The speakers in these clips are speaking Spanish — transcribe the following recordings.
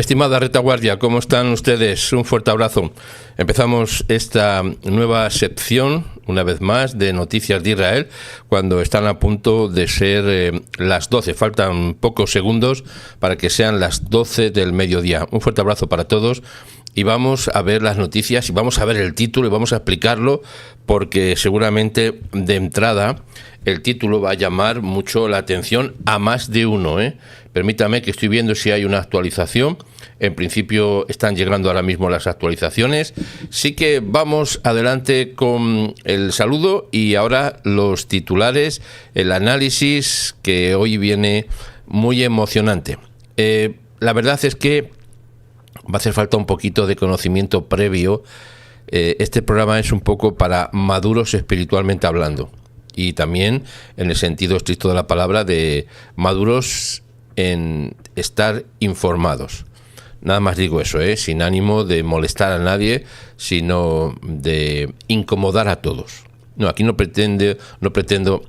Estimada retaguardia, ¿cómo están ustedes? Un fuerte abrazo. Empezamos esta nueva sección, una vez más, de Noticias de Israel, cuando están a punto de ser las 12. Faltan pocos segundos para que sean las 12 del mediodía. Un fuerte abrazo para todos. Y vamos a ver las noticias y vamos a ver el título y vamos a explicarlo, porque seguramente de entrada el título va a llamar mucho la atención a más de uno, Permítame que estoy viendo si hay una actualización. En principio están llegando ahora mismo las actualizaciones. Sí que vamos adelante con el saludo y ahora los titulares, el análisis que hoy viene muy emocionante. La verdad es que va a hacer falta un poquito de conocimiento previo. Este programa es un poco para maduros espiritualmente hablando y también en el sentido estricto de la palabra de maduros en estar informados. Nada más digo eso, sin ánimo de molestar a nadie, sino de incomodar a todos. No, aquí no pretendo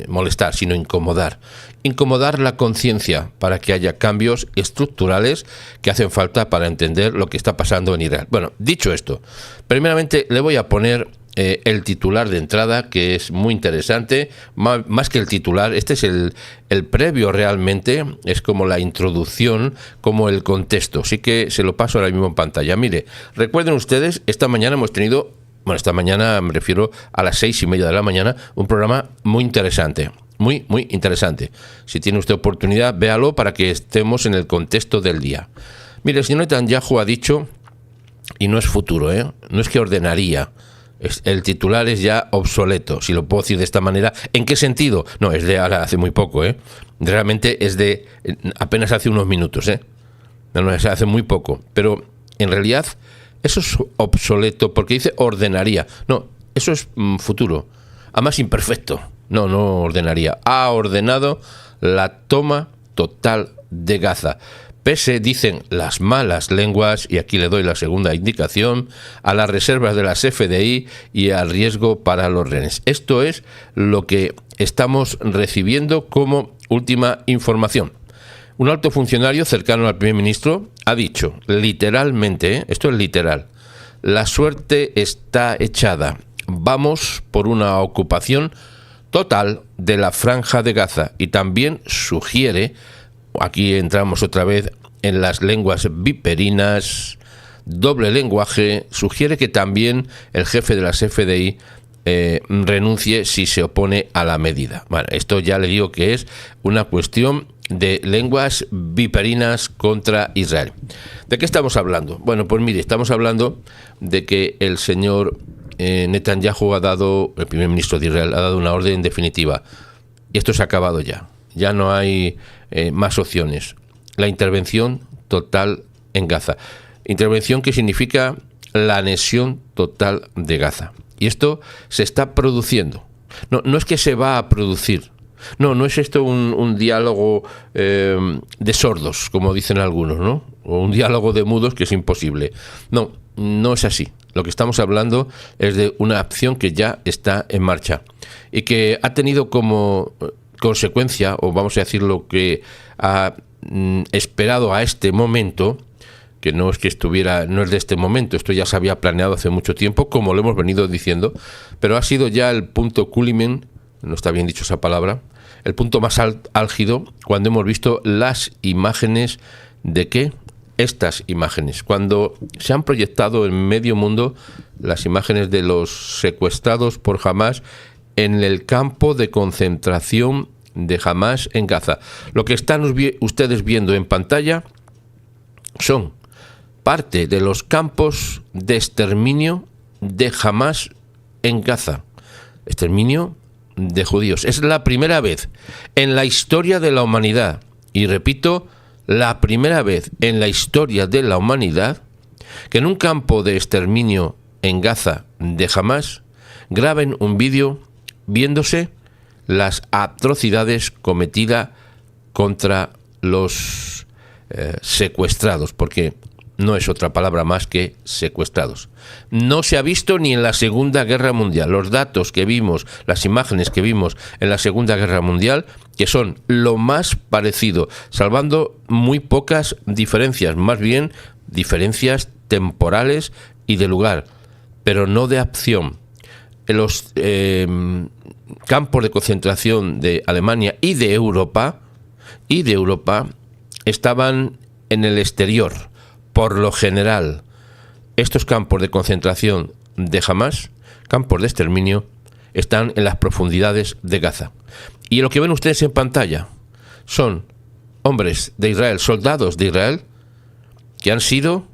molestar, sino incomodar. Incomodar la conciencia para que haya cambios estructurales que hacen falta para entender lo que está pasando en Israel. Bueno, dicho esto, primeramente le voy a poner el titular de entrada, que es muy interesante. Más que el titular, este es el previo realmente, es como la introducción, como el contexto. Así que se lo paso ahora mismo en pantalla. Mire, recuerden ustedes, esta mañana hemos tenido... Bueno, esta mañana me refiero a las 6:30 de la mañana, un programa muy interesante, muy interesante. Si tiene usted oportunidad, véalo para que estemos en el contexto del día. Mire, el señor Netanyahu ha dicho, y no es futuro, no es que ordenaría, el titular es ya obsoleto, si lo puedo decir de esta manera. ¿En qué sentido? No, es de ahora, hace muy poco, realmente es de apenas hace unos minutos, no, es hace muy poco, pero en realidad... Eso es obsoleto porque dice ordenaría. No, eso es futuro. Además imperfecto. No ordenaría. Ha ordenado la toma total de Gaza. Pese, dicen las malas lenguas, y aquí le doy la segunda indicación, a las reservas de las FDI y al riesgo para los rehenes. Esto es lo que estamos recibiendo como última información. Un alto funcionario cercano al primer ministro ha dicho, literalmente, esto es literal, la suerte está echada. Vamos por una ocupación total de la franja de Gaza. Y también sugiere, aquí entramos otra vez en las lenguas viperinas, doble lenguaje, sugiere que también el jefe de las FDI renuncie si se opone a la medida. Bueno, esto ya le digo que es una cuestión de lenguas viperinas contra Israel. ¿De qué estamos hablando? Bueno, pues mire, estamos hablando de que el señor Netanyahu el primer ministro de Israel, ha dado una orden definitiva. Y esto se ha acabado ya. Ya no hay más opciones. La intervención total en Gaza. Intervención que significa la anexión total de Gaza. Y esto se está produciendo. No es que se va a producir. No es esto un diálogo de sordos, como dicen algunos, ¿no? O un diálogo de mudos, que es imposible. No es así. Lo que estamos hablando es de una acción que ya está en marcha y que ha tenido como consecuencia, o vamos a decir lo que ha esperado a este momento, que no es que no es de este momento, esto ya se había planeado hace mucho tiempo, como lo hemos venido diciendo, pero ha sido ya el punto culmen, no está bien dicho esa palabra, el punto más álgido, cuando hemos visto las imágenes de ¿qué? Estas imágenes, cuando se han proyectado en medio mundo las imágenes de los secuestrados por Hamás en el campo de concentración de Hamás en Gaza. Lo que están ustedes viendo en pantalla son parte de los campos de exterminio de Hamás en Gaza. Exterminio de judíos. Es la primera vez en la historia de la humanidad, y repito, la primera vez en la historia de la humanidad, que en un campo de exterminio en Gaza de Hamás graben un vídeo viéndose las atrocidades cometidas contra los secuestrados, porque no es otra palabra más que secuestrados. No se ha visto ni en la Segunda Guerra Mundial. Los datos que vimos, las imágenes que vimos en la Segunda Guerra Mundial, que son lo más parecido, salvando muy pocas diferencias, más bien diferencias temporales y de lugar, pero no de acción. En los campos de concentración de Alemania y de Europa estaban en el exterior. Por lo general, estos campos de concentración de Hamás, campos de exterminio, están en las profundidades de Gaza. Y lo que ven ustedes en pantalla son hombres de Israel, soldados de Israel, que han sido,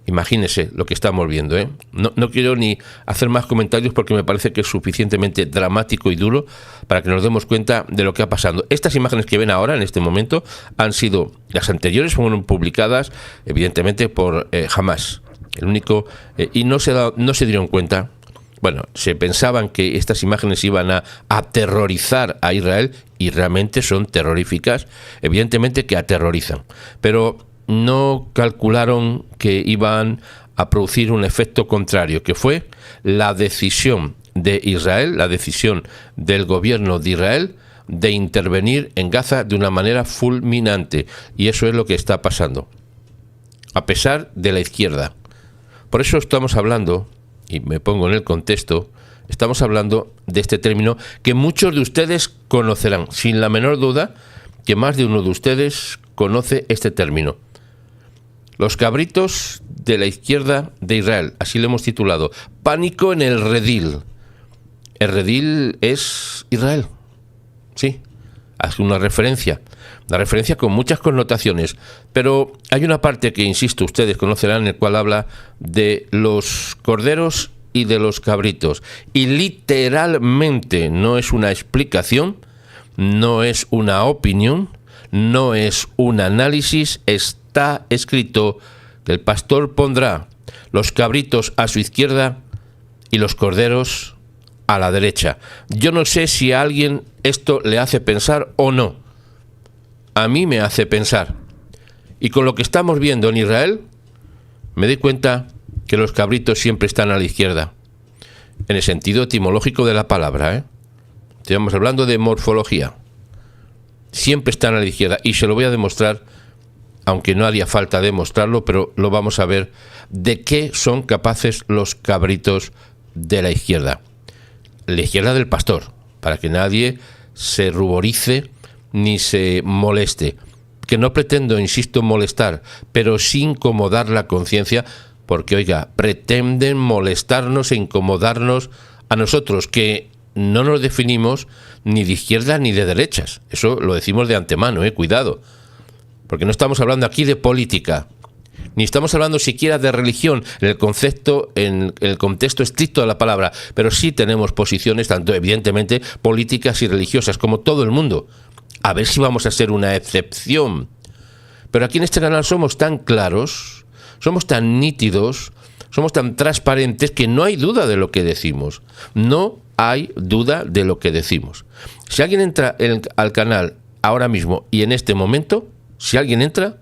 imagínense lo que estamos viendo, ¿eh? No quiero ni hacer más comentarios porque me parece que es suficientemente dramático y duro para que nos demos cuenta de lo que ha pasado. Estas imágenes que ven ahora, en este momento, han sido, las anteriores fueron publicadas, evidentemente, por Hamás. El único, y no se dieron cuenta. Bueno, se pensaban que estas imágenes iban a aterrorizar a Israel y realmente son terroríficas, evidentemente que aterrorizan, pero no calcularon que iban a producir un efecto contrario, que fue la decisión de Israel, la decisión del gobierno de Israel de intervenir en Gaza de una manera fulminante, y eso es lo que está pasando, a pesar de la izquierda. Por eso estamos hablando, y me pongo en el contexto, estamos hablando de este término que muchos de ustedes conocerán, sin la menor duda que más de uno de ustedes conoce este término. Los cabritos de la izquierda de Israel, así lo hemos titulado. Pánico en el redil. El redil es Israel. Sí, hace una referencia con muchas connotaciones, pero hay una parte que, insisto, ustedes conocerán, en el cual habla de los corderos y de los cabritos. Y literalmente no es una explicación, no es una opinión, no es un análisis, está escrito que el pastor pondrá los cabritos a su izquierda y los corderos a la derecha. Yo no sé si a alguien esto le hace pensar o no. A mí me hace pensar. Y con lo que estamos viendo en Israel, me doy cuenta que los cabritos siempre están a la izquierda. En el sentido etimológico de la palabra, ¿eh? Estamos hablando de morfología. Siempre están a la izquierda. Y se lo voy a demostrar, aunque no haría falta demostrarlo, pero lo vamos a ver, de qué son capaces los cabritos de la izquierda. La izquierda del pastor, para que nadie se ruborice ni se moleste. Que no pretendo, insisto, molestar, pero sí incomodar la conciencia, porque, oiga, pretenden molestarnos e incomodarnos a nosotros, que no nos definimos ni de izquierdas ni de derechas. Eso lo decimos de antemano, cuidado. Porque no estamos hablando aquí de política, ni estamos hablando siquiera de religión en el concepto, en el contexto estricto de la palabra, pero sí tenemos posiciones, tanto evidentemente políticas y religiosas, como todo el mundo. A ver si vamos a ser una excepción. Pero aquí en este canal somos tan claros, somos tan nítidos, somos tan transparentes que no hay duda de lo que decimos. No hay duda de lo que decimos. Si alguien entra al canal ahora mismo y en este momento, si alguien entra,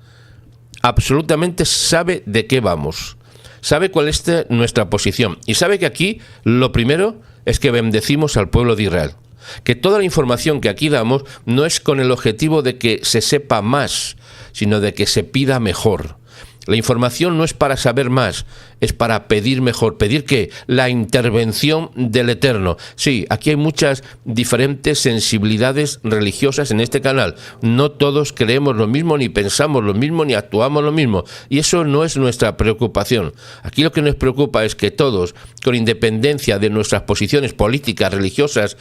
absolutamente sabe de qué vamos, sabe cuál es nuestra posición y sabe que aquí lo primero es que bendecimos al pueblo de Israel, que toda la información que aquí damos no es con el objetivo de que se sepa más, sino de que se pida mejor. La información no es para saber más, es para pedir mejor. ¿Pedir qué? La intervención del Eterno. Sí, aquí hay muchas diferentes sensibilidades religiosas en este canal. No todos creemos lo mismo, ni pensamos lo mismo, ni actuamos lo mismo. Y eso no es nuestra preocupación. Aquí lo que nos preocupa es que todos, con independencia de nuestras posiciones políticas, religiosas,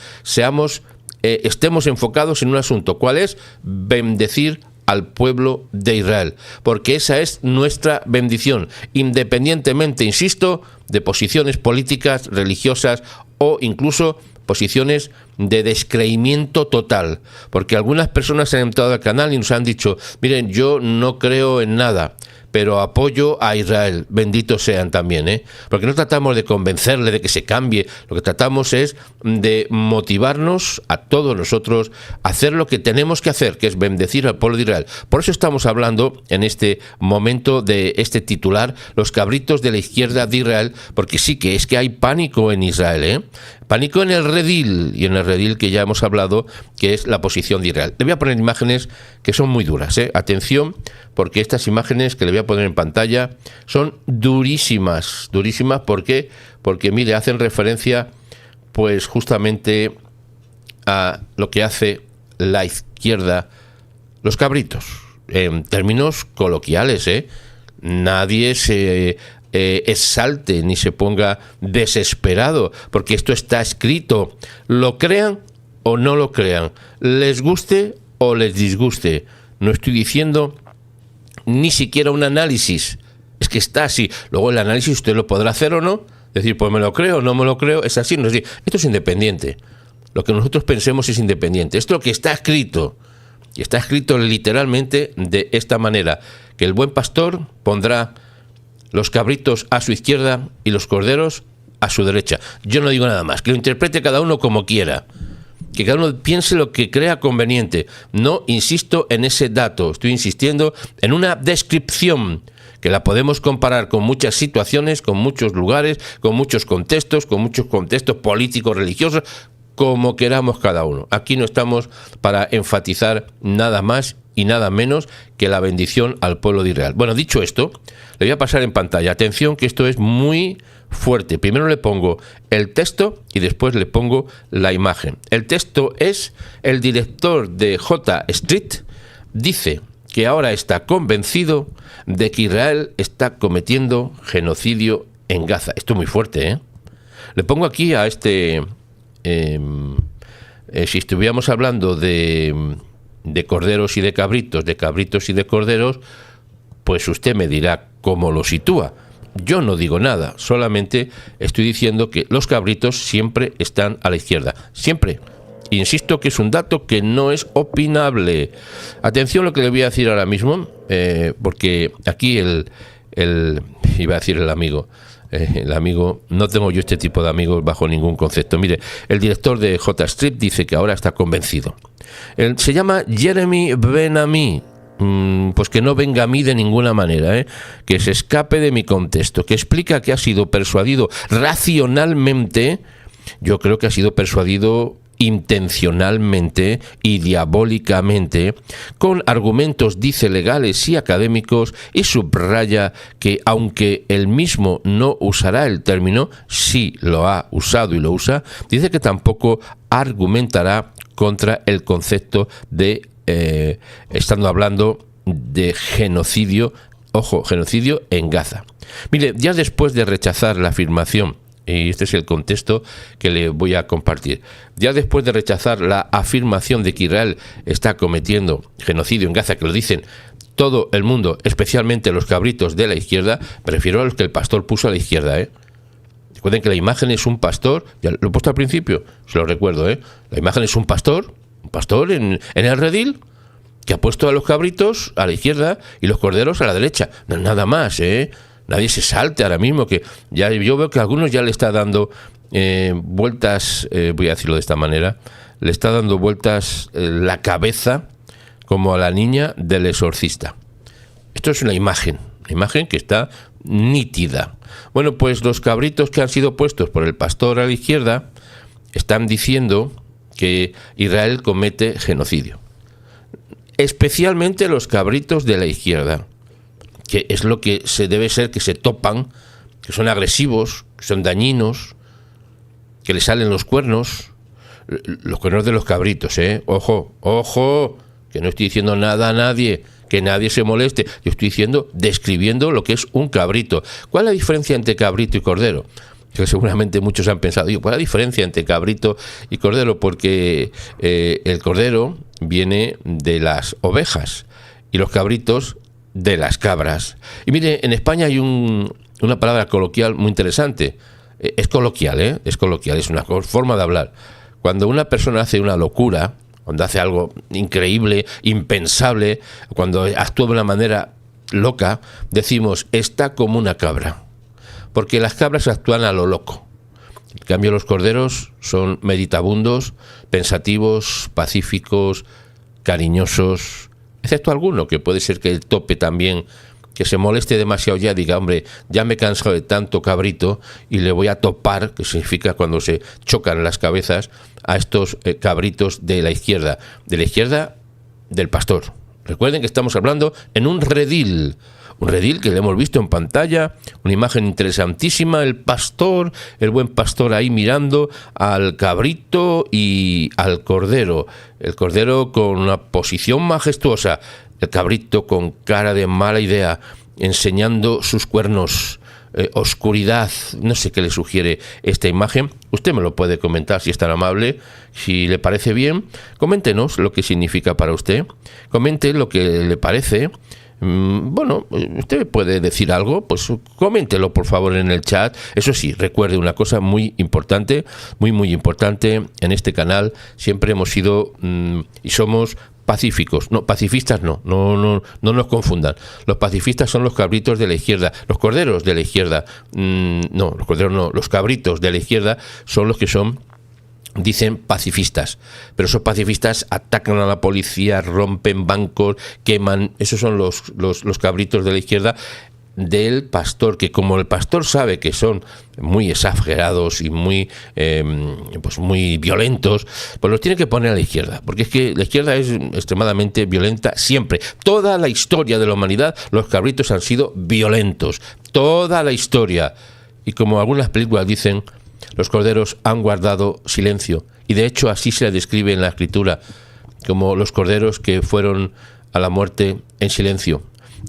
estemos enfocados en un asunto. ¿Cuál es? Bendecir al pueblo de Israel, porque esa es nuestra bendición, independientemente, insisto, de posiciones políticas, religiosas o incluso posiciones de descreimiento total, porque algunas personas han entrado al canal y nos han dicho, miren, yo no creo en nada, pero apoyo a Israel, benditos sean también, porque no tratamos de convencerle de que se cambie, lo que tratamos es de motivarnos a todos nosotros a hacer lo que tenemos que hacer, que es bendecir al pueblo de Israel. Por eso estamos hablando en este momento de este titular, los cabritos de la izquierda de Israel, porque sí que es que hay pánico en Israel, pánico en el redil, y en el redil que ya hemos hablado, que es la posición de Israel. Le voy a poner imágenes que son muy duras, atención, porque estas imágenes que le voy a poner en pantalla son durísimas, durísimas, ¿por qué? Porque, mire, hacen referencia, pues, justamente a lo que hace la izquierda, los cabritos, en términos coloquiales, nadie se exalte ni se ponga desesperado, porque esto está escrito, lo crean o no lo crean, les guste o les disguste. No estoy diciendo ni siquiera un análisis, es que está así. Luego el análisis usted lo podrá hacer o no, decir, pues me lo creo o no me lo creo, es así. No es decir, esto es independiente, lo que nosotros pensemos es independiente, esto es lo que está escrito, y está escrito literalmente de esta manera, que el buen pastor pondrá los cabritos a su izquierda y los corderos a su derecha. Yo no digo nada más, que lo interprete cada uno como quiera, que cada uno piense lo que crea conveniente. No insisto en ese dato, estoy insistiendo en una descripción que la podemos comparar con muchas situaciones, con muchos lugares, con muchos contextos políticos, religiosos, como queramos cada uno. Aquí no estamos para enfatizar nada más y nada menos que la bendición al pueblo de Israel. Bueno, dicho esto, le voy a pasar en pantalla. Atención, que esto es muy fuerte. Primero le pongo el texto y después le pongo la imagen. El texto es: el director de J Street dice que ahora está convencido de que Israel está cometiendo genocidio en Gaza. Esto es muy fuerte, Le pongo aquí a este... si estuviéramos hablando de corderos y de cabritos y de corderos, pues usted me dirá cómo lo sitúa. Yo no digo nada, solamente estoy diciendo que los cabritos siempre están a la izquierda, siempre. Insisto que es un dato que no es opinable. Atención lo que le voy a decir ahora mismo, porque aquí iba a decir el amigo, no tengo yo este tipo de amigos bajo ningún concepto. Mire, el director de J Street dice que ahora está convencido. Se llama Jeremy Ben-Ami, pues que no venga a mí de ninguna manera, que se escape de mi contexto, que explica que ha sido persuadido racionalmente. Yo creo que ha sido persuadido intencionalmente y diabólicamente, con argumentos, dice, legales y académicos, y subraya que, aunque él mismo no usará el término, sí lo ha usado y lo usa, dice que tampoco argumentará contra el concepto de, estando hablando de genocidio, ojo, genocidio en Gaza. Mire, ya después de rechazar la afirmación, y este es el contexto que le voy a compartir. Ya después de rechazar la afirmación de que Israel está cometiendo genocidio en Gaza, que lo dicen todo el mundo, especialmente los cabritos de la izquierda, prefiero a los que el pastor puso a la izquierda, Recuerden que la imagen es un pastor, ya lo he puesto al principio, se lo recuerdo, La imagen es un pastor en el redil, que ha puesto a los cabritos a la izquierda y los corderos a la derecha. No, nada más, Nadie se salte ahora mismo, que ya yo veo que a algunos ya le está dando vueltas, voy a decirlo de esta manera, le está dando vueltas la cabeza como a la niña del exorcista. Esto es una imagen que está nítida. Bueno, pues los cabritos que han sido puestos por el pastor a la izquierda están diciendo que Israel comete genocidio. Especialmente los cabritos de la izquierda, que es lo que se debe ser, que se topan, que son agresivos, que son dañinos, que le salen los cuernos de los cabritos, ojo, que no estoy diciendo nada a nadie, que nadie se moleste, yo estoy describiendo lo que es un cabrito. ¿Cuál es la diferencia entre cabrito y cordero? Que seguramente muchos han pensado, ¿cuál es la diferencia entre cabrito y cordero? Porque el cordero viene de las ovejas y los cabritos de las cabras. Y mire, en España hay una palabra coloquial muy interesante. Es coloquial, es una forma de hablar. Cuando una persona hace una locura, cuando hace algo increíble, impensable, cuando actúa de una manera loca, decimos, está como una cabra. Porque las cabras actúan a lo loco. En cambio, los corderos son meditabundos, pensativos, pacíficos, cariñosos, excepto alguno, que puede ser que el tope también, que se moleste demasiado ya, diga, hombre, ya me he cansado de tanto cabrito y le voy a topar, que significa cuando se chocan las cabezas, a estos cabritos de la izquierda del pastor. Recuerden que estamos hablando en un redil que le hemos visto en pantalla, una imagen interesantísima, el buen pastor ahí mirando al cabrito y al cordero, el cordero con una posición majestuosa, el cabrito con cara de mala idea, enseñando sus cuernos, oscuridad, no sé qué le sugiere esta imagen. Usted me lo puede comentar si es tan amable, si le parece bien, coméntenos lo que significa para usted, comente lo que le parece. Bueno, usted puede decir algo, pues coméntelo por favor en el chat. Eso sí, recuerde una cosa muy importante, muy importante en este canal. Siempre hemos sido y somos pacíficos, no, pacifistas no nos confundan. Los pacifistas son los cabritos de la izquierda, los corderos de la izquierda, no, los corderos no, los cabritos de la izquierda son los que son, dicen pacifistas, pero esos pacifistas atacan a la policía, rompen bancos, queman. Esos son los cabritos de la izquierda del pastor, que como el pastor sabe que son muy exagerados y muy violentos, pues los tiene que poner a la izquierda, porque es que la izquierda es extremadamente violenta siempre. Toda la historia de la humanidad, los cabritos han sido violentos, toda la historia. Y como algunas películas dicen, los corderos han guardado silencio, y de hecho así se describe en la escritura, como los corderos que fueron a la muerte en silencio.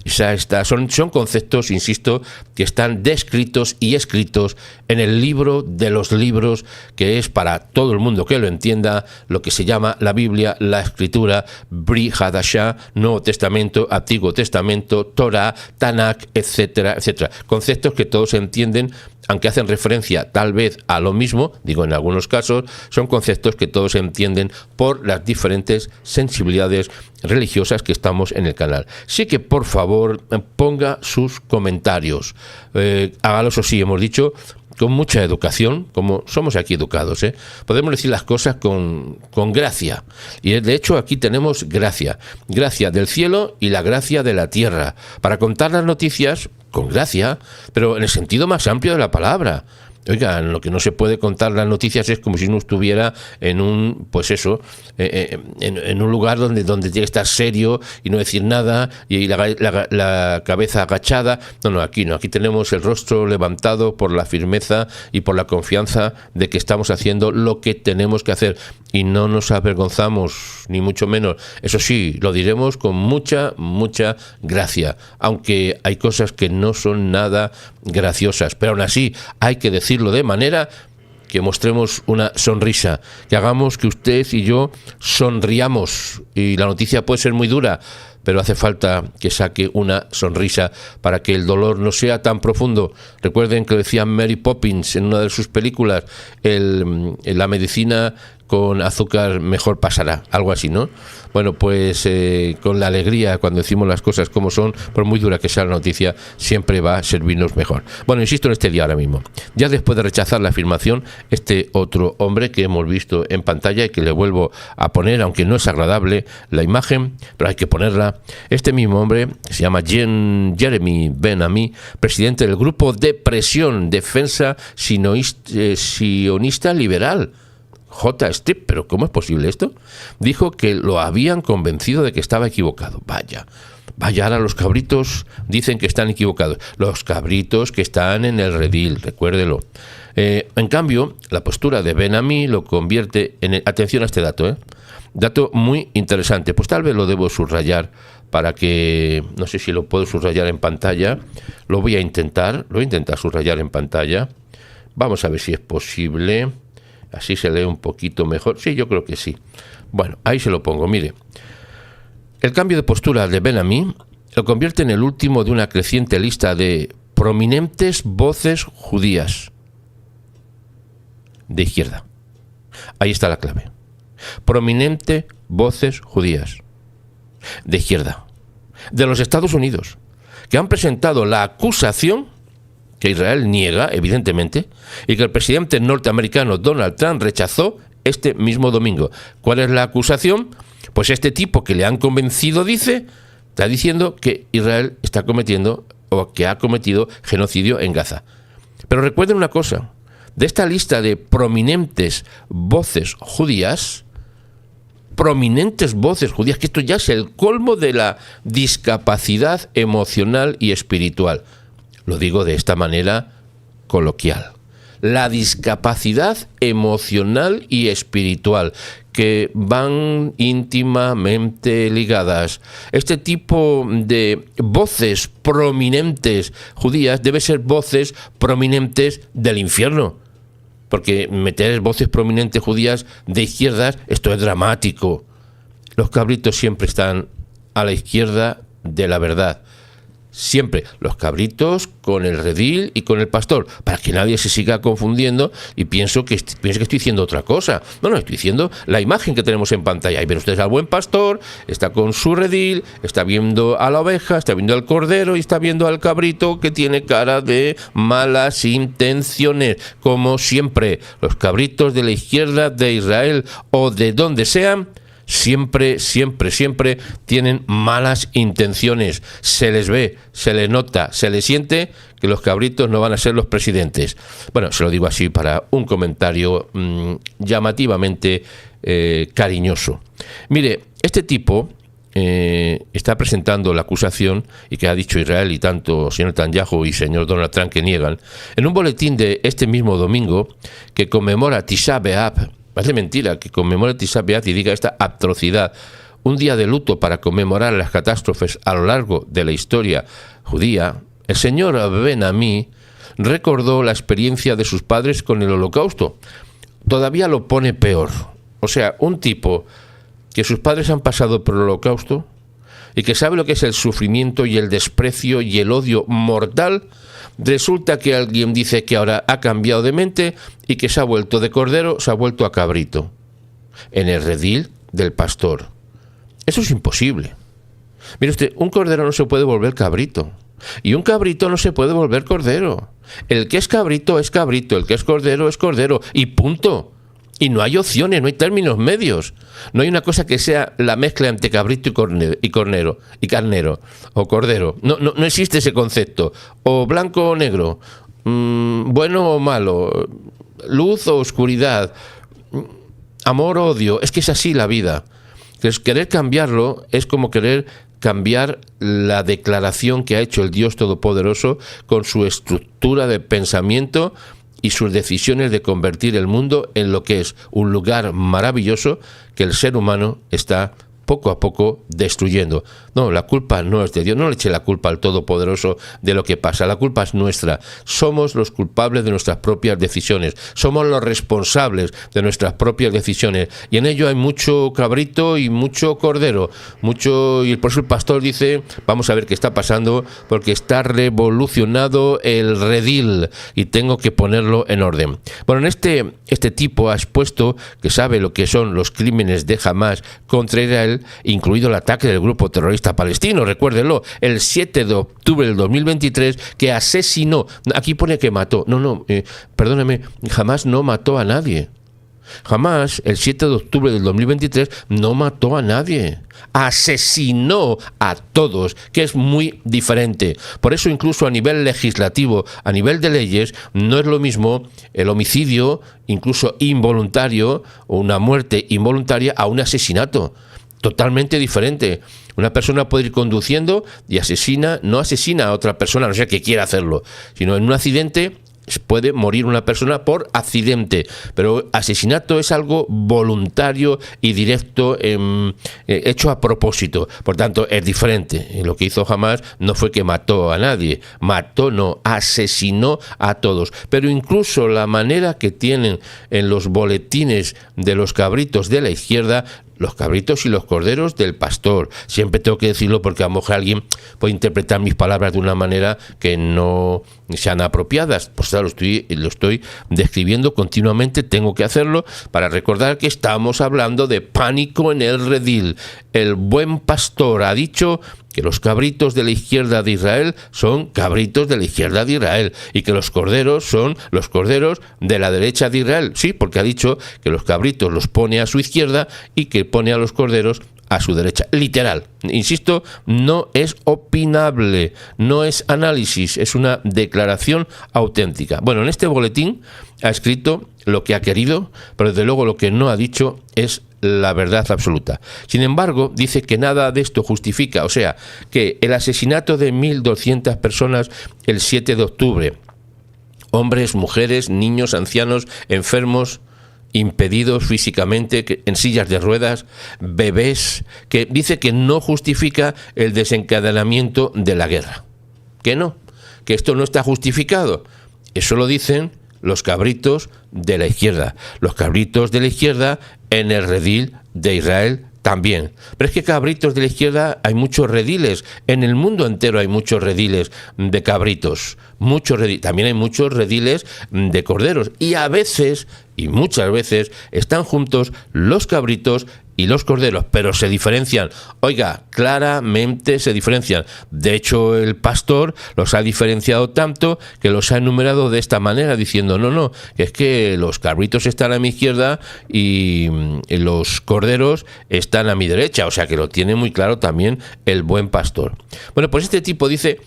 Son conceptos, insisto, que están descritos y escritos en el libro de los libros, que es para todo el mundo que lo entienda, lo que se llama la Biblia, la Escritura, Bri Hadashah, Nuevo Testamento, Antiguo Testamento, Torah, Tanakh, etcétera, etcétera. Conceptos que todos entienden, aunque hacen referencia tal vez a lo mismo, digo en algunos casos, son conceptos que todos entienden por las diferentes sensibilidades religiosas que estamos en el canal. Sí que por favor ponga sus comentarios, hágalo, eso sí, hemos dicho, con mucha educación, como somos aquí educados, podemos decir las cosas con gracia, y de hecho aquí tenemos gracia del cielo y la gracia de la tierra, para contar las noticias con gracia, pero en el sentido más amplio de la palabra. Oiga, lo que no se puede contar las noticias es como si uno estuviera en un, pues eso, en un lugar donde tiene que estar serio y no decir nada, y la cabeza agachada. No, aquí no, aquí tenemos el rostro levantado por la firmeza y por la confianza de que estamos haciendo lo que tenemos que hacer, y no nos avergonzamos, ni mucho menos. Eso sí, lo diremos con mucha gracia, aunque hay cosas que no son nada graciosas, pero aún así hay que decirlo de manera que mostremos una sonrisa, que hagamos que usted y yo sonriamos. Y la noticia puede ser muy dura, pero hace falta que saque una sonrisa para que el dolor no sea tan profundo. Recuerden que decía Mary Poppins en una de sus películas, la medicina con azúcar mejor pasará, algo así, ¿no? Bueno, pues con la alegría, cuando decimos las cosas como son, por muy dura que sea la noticia, siempre va a servirnos mejor. Bueno, insisto en este día ahora mismo. Ya después de rechazar la afirmación, este otro hombre que hemos visto en pantalla y que le vuelvo a poner, aunque no es agradable la imagen, pero hay que ponerla, este mismo hombre, que se llama Jeremy Ben-Ami, presidente del Grupo de Presión Defensa Sionista Liberal, J. Strip, pero ¿cómo es posible esto? Dijo que lo habían convencido de que estaba equivocado. Vaya, ahora los cabritos dicen que están equivocados. Los cabritos que están en el redil, recuérdelo. En cambio, la postura de Ben-Ami lo convierte en... Atención a este dato, dato muy interesante. Pues tal vez lo debo subrayar para que... No sé si lo puedo subrayar en pantalla. Lo voy a intentar subrayar en pantalla. Vamos a ver si es posible. Así se lee un poquito mejor. Sí, yo creo que sí. Bueno, ahí se lo pongo. Mire, el cambio de postura de Ben-Ami lo convierte en el último de una creciente lista de prominentes voces judías de izquierda. Ahí está la clave. Prominentes voces judías de izquierda, de los Estados Unidos, que han presentado la acusación que Israel niega, evidentemente, y que el presidente norteamericano Donald Trump rechazó este mismo domingo. ¿Cuál es la acusación? Pues este tipo que le han convencido está diciendo que Israel está cometiendo o que ha cometido genocidio en Gaza. Pero recuerden una cosa, de esta lista de prominentes voces judías, que esto ya es el colmo de la discapacidad emocional y espiritual. Lo digo de esta manera coloquial. La discapacidad emocional y espiritual, que van íntimamente ligadas. Este tipo de voces prominentes judías debe ser voces prominentes del infierno. Porque meter voces prominentes judías de izquierdas, esto es dramático. Los cabritos siempre están a la izquierda de la verdad. Siempre los cabritos con el redil y con el pastor, para que nadie se siga confundiendo y piense que estoy diciendo otra cosa. No, estoy diciendo la imagen que tenemos en pantalla. Ahí ven ustedes al buen pastor, está con su redil, está viendo a la oveja, está viendo al cordero y está viendo al cabrito que tiene cara de malas intenciones. Como siempre, los cabritos de la izquierda de Israel o de donde sean, siempre tienen malas intenciones. Se les ve, se les nota, se les siente que los cabritos no van a ser los presidentes. Bueno, se lo digo así para un comentario llamativamente cariñoso. Mire, este tipo está presentando la acusación, y que ha dicho Israel y tanto señor Netanyahu y señor Donald Trump que niegan, en un boletín de este mismo domingo que conmemora Tisha B'Av. Parece mentira que conmemore Tisha B'Av y diga esta atrocidad. Un día de luto para conmemorar las catástrofes a lo largo de la historia judía. El señor Ben-Ami recordó la experiencia de sus padres con el Holocausto. Todavía lo pone peor. O sea, un tipo que sus padres han pasado por el Holocausto y que sabe lo que es el sufrimiento y el desprecio y el odio mortal. Resulta que alguien dice que ahora ha cambiado de mente y que se ha vuelto de cordero, se ha vuelto a cabrito, en el redil del pastor. Eso es imposible. Mire usted, un cordero no se puede volver cabrito, y un cabrito no se puede volver cordero. El que es cabrito, el que es cordero, y punto. Y no hay opciones, no hay términos medios. No hay una cosa que sea la mezcla entre cabrito y carnero, o cordero. No existe ese concepto. O blanco o negro, bueno o malo, luz o oscuridad, amor o odio. Es que es así la vida. Querer cambiarlo es como querer cambiar la declaración que ha hecho el Dios Todopoderoso con su estructura de pensamiento y sus decisiones de convertir el mundo en lo que es un lugar maravilloso que el ser humano está poco a poco destruyendo. No, la culpa no es de Dios, no le eche la culpa al Todopoderoso de lo que pasa, la culpa es nuestra. Somos los culpables de nuestras propias decisiones, somos los responsables de nuestras propias decisiones, y en ello hay mucho cabrito y mucho cordero, y por eso el pastor dice, vamos a ver qué está pasando, porque está revolucionado el redil y tengo que ponerlo en orden. Bueno, en este tipo ha expuesto que sabe lo que son los crímenes de Hamás contra Israel, incluido el ataque del grupo terrorista palestino, recuérdenlo, el 7 de octubre del 2023, que asesinó, aquí pone que mató, perdóneme, Hamás no mató a nadie. Hamás, el 7 de octubre del 2023, no mató a nadie, asesinó a todos, que es muy diferente. Por eso incluso a nivel legislativo, a nivel de leyes, no es lo mismo el homicidio, incluso involuntario, o una muerte involuntaria, a un asesinato. Totalmente diferente. Una persona puede ir conduciendo y no asesina a otra persona, no sea que quiera hacerlo, sino en un accidente puede morir una persona por accidente, pero asesinato es algo voluntario y directo, hecho a propósito. Por tanto, es diferente. Lo que hizo Hamás no fue que mató a nadie, asesinó a todos. Pero incluso la manera que tienen en los boletines de los cabritos de la izquierda los cabritos y los corderos del pastor. Siempre tengo que decirlo porque a lo mejor alguien puede interpretar mis palabras de una manera que no sean apropiadas. Pues claro, lo estoy describiendo continuamente, tengo que hacerlo para recordar que estamos hablando de pánico en el redil. El buen pastor ha dicho que los cabritos de la izquierda de Israel son cabritos de la izquierda de Israel y que los corderos son los corderos de la derecha de Israel. Sí, porque ha dicho que los cabritos los pone a su izquierda y que pone a los corderos a su derecha. Literal. Insisto, no es opinable, no es análisis, es una declaración auténtica. Bueno, en este boletín ha escrito lo que ha querido, pero desde luego lo que no ha dicho es la verdad absoluta. Sin embargo, dice que nada de esto justifica, o sea, que el asesinato de 1.200 personas el 7 de octubre, hombres, mujeres, niños, ancianos, enfermos, impedidos físicamente, en sillas de ruedas, bebés, que dice que no justifica el desencadenamiento de la guerra. Que no, que esto no está justificado. Eso lo dicen los cabritos de la izquierda. Los cabritos de la izquierda en el redil de Israel también. Pero es que cabritos de la izquierda hay muchos rediles. En el mundo entero hay muchos rediles de cabritos. También hay muchos rediles de corderos. Y a veces, y muchas veces, están juntos los cabritos y los corderos, pero se diferencian. Oiga, claramente se diferencian. De hecho, el pastor los ha diferenciado tanto que los ha enumerado de esta manera, diciendo, no, que es que los cabritos están a mi izquierda y los corderos están a mi derecha. O sea, que lo tiene muy claro también el buen pastor. Bueno, pues este tipo dice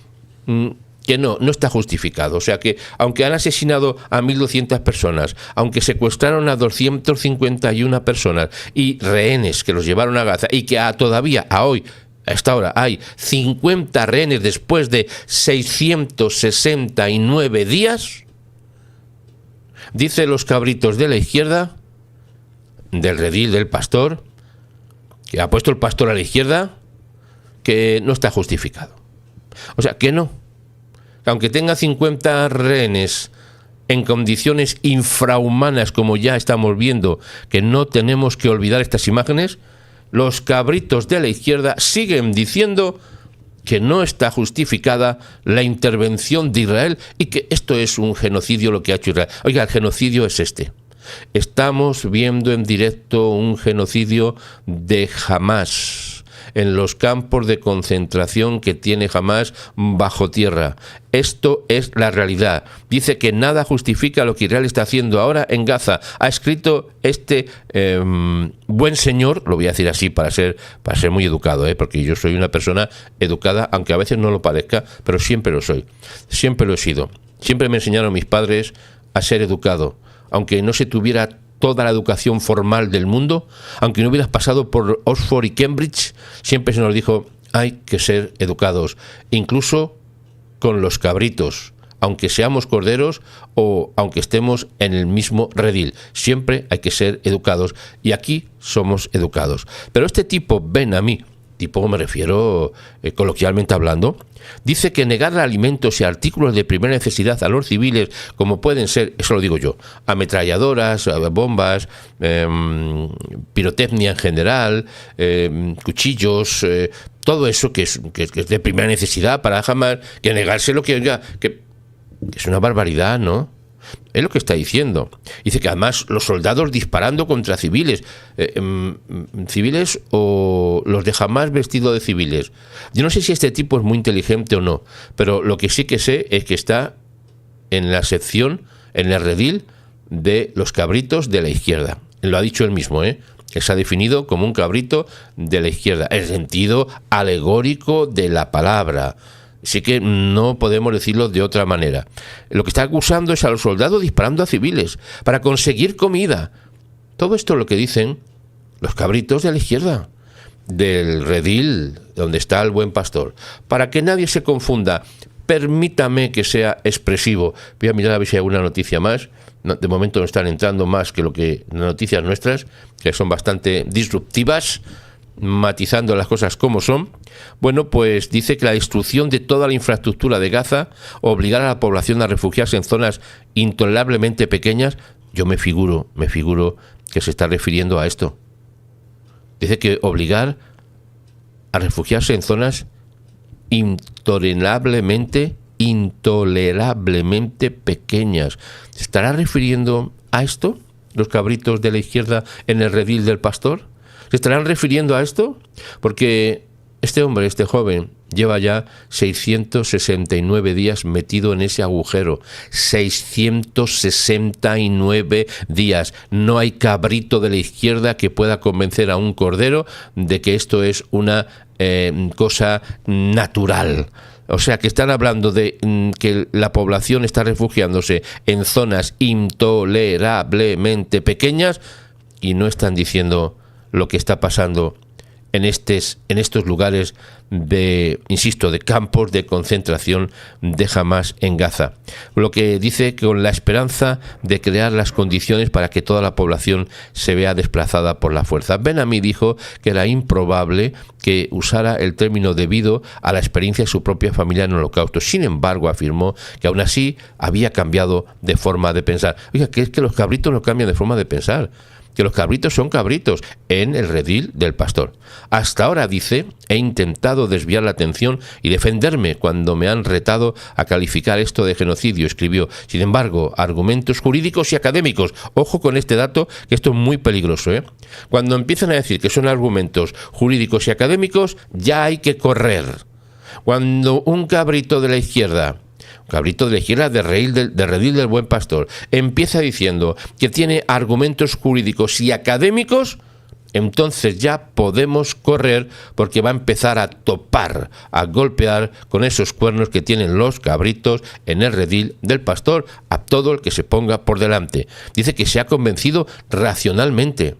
que no está justificado. O sea que, aunque han asesinado a 1.200 personas, aunque secuestraron a 251 personas y rehenes que los llevaron a Gaza, y que todavía, a esta hora, hay 50 rehenes después de 669 días, dice los cabritos de la izquierda, del redil del pastor, que ha puesto el pastor a la izquierda, que no está justificado. O sea, que no. Aunque tenga 50 rehenes en condiciones infrahumanas, como ya estamos viendo, que no tenemos que olvidar estas imágenes, los cabritos de la izquierda siguen diciendo que no está justificada la intervención de Israel y que esto es un genocidio lo que ha hecho Israel. Oiga, el genocidio es este. Estamos viendo en directo un genocidio de Hamás en los campos de concentración que tiene Hamás bajo tierra. Esto es la realidad. Dice que nada justifica lo que Israel está haciendo ahora en Gaza. Ha escrito este buen señor, lo voy a decir así para ser muy educado, porque yo soy una persona educada, aunque a veces no lo parezca, pero siempre lo soy. Siempre lo he sido. Siempre me enseñaron mis padres a ser educado. Aunque no se tuviera toda la educación formal del mundo, aunque no hubieras pasado por Oxford y Cambridge, siempre se nos dijo, hay que ser educados, incluso con los cabritos, aunque seamos corderos o aunque estemos en el mismo redil, siempre hay que ser educados, y aquí somos educados. Pero este tipo, Ben-Ami, tipo me refiero coloquialmente hablando, dice que negar alimentos y artículos de primera necesidad a los civiles, como pueden ser, eso lo digo yo, ametralladoras, bombas, pirotecnia en general, cuchillos, todo eso que es de primera necesidad para Hamás, que negárselo, que es una barbaridad, ¿no? Es lo que está diciendo. Dice que además los soldados disparando contra civiles, civiles o los de Hamás vestidos de civiles. Yo no sé si este tipo es muy inteligente o no, pero lo que sí que sé es que está en la sección, en el redil de los cabritos de la izquierda. Lo ha dicho él mismo, Él se ha definido como un cabrito de la izquierda, en el sentido alegórico de la palabra. Así que no podemos decirlo de otra manera. Lo que está acusando es a los soldados disparando a civiles para conseguir comida. Todo esto es lo que dicen los cabritos de la izquierda, del redil donde está el buen pastor. Para que nadie se confunda, permítame que sea expresivo. Voy a mirar a ver si hay alguna noticia más. No, de momento no están entrando más que noticias nuestras, que son bastante disruptivas, matizando las cosas como son. Bueno, pues dice que la destrucción de toda la infraestructura de Gaza obligará a la población a refugiarse en zonas intolerablemente pequeñas. Yo me figuro que se está refiriendo a esto. Dice que obligar a refugiarse en zonas intolerablemente pequeñas. ¿Se estará refiriendo a esto los cabritos de la izquierda en el redil del pastor? ¿Se estarán refiriendo a esto? Porque este hombre, este joven, lleva ya 669 días metido en ese agujero. 669 días. No hay cabrito de la izquierda que pueda convencer a un cordero de que esto es una cosa natural. O sea, que están hablando de que la población está refugiándose en zonas intolerablemente pequeñas y no están diciendo lo que está pasando en estos lugares de, insisto, de campos de concentración de Hamás en Gaza. Lo que dice que con la esperanza de crear las condiciones para que toda la población se vea desplazada por la fuerza. Ben-Ami dijo que era improbable que usara el término debido a la experiencia de su propia familia en el Holocausto. Sin embargo, afirmó que aún así había cambiado de forma de pensar. Oiga, que es que los cabritos no cambian de forma de pensar, que los cabritos son cabritos en el redil del pastor. Hasta ahora, dice, he intentado desviar la atención y defenderme cuando me han retado a calificar esto de genocidio, escribió. Sin embargo, argumentos jurídicos y académicos, ojo con este dato, que esto es muy peligroso, ¿eh? Cuando empiezan a decir que son argumentos jurídicos y académicos, ya hay que correr. Cuando un cabrito de la izquierda de redil del buen pastor empieza diciendo que tiene argumentos jurídicos y académicos, entonces ya podemos correr, porque va a empezar a topar, a golpear con esos cuernos que tienen los cabritos en el redil del pastor a todo el que se ponga por delante. Dice que se ha convencido racionalmente.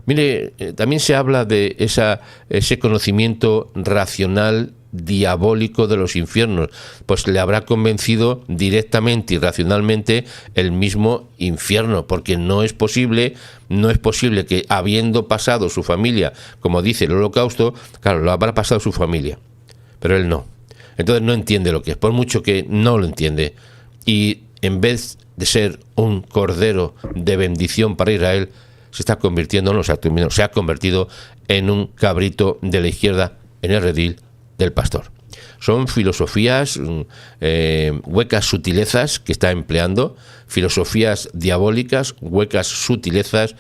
Mire, también se habla de ese conocimiento racional diabólico de los infiernos, pues le habrá convencido directamente y racionalmente el mismo infierno, porque no es posible que, habiendo pasado su familia, como dice el Holocausto, claro, lo habrá pasado su familia, pero él no. Entonces no entiende lo que es, por mucho que no lo entiende, y en vez de ser un cordero de bendición para Israel, se ha convertido en un cabrito de la izquierda en el redil del pastor. Son filosofías huecas sutilezas que está empleando, filosofías diabólicas, huecas sutilezas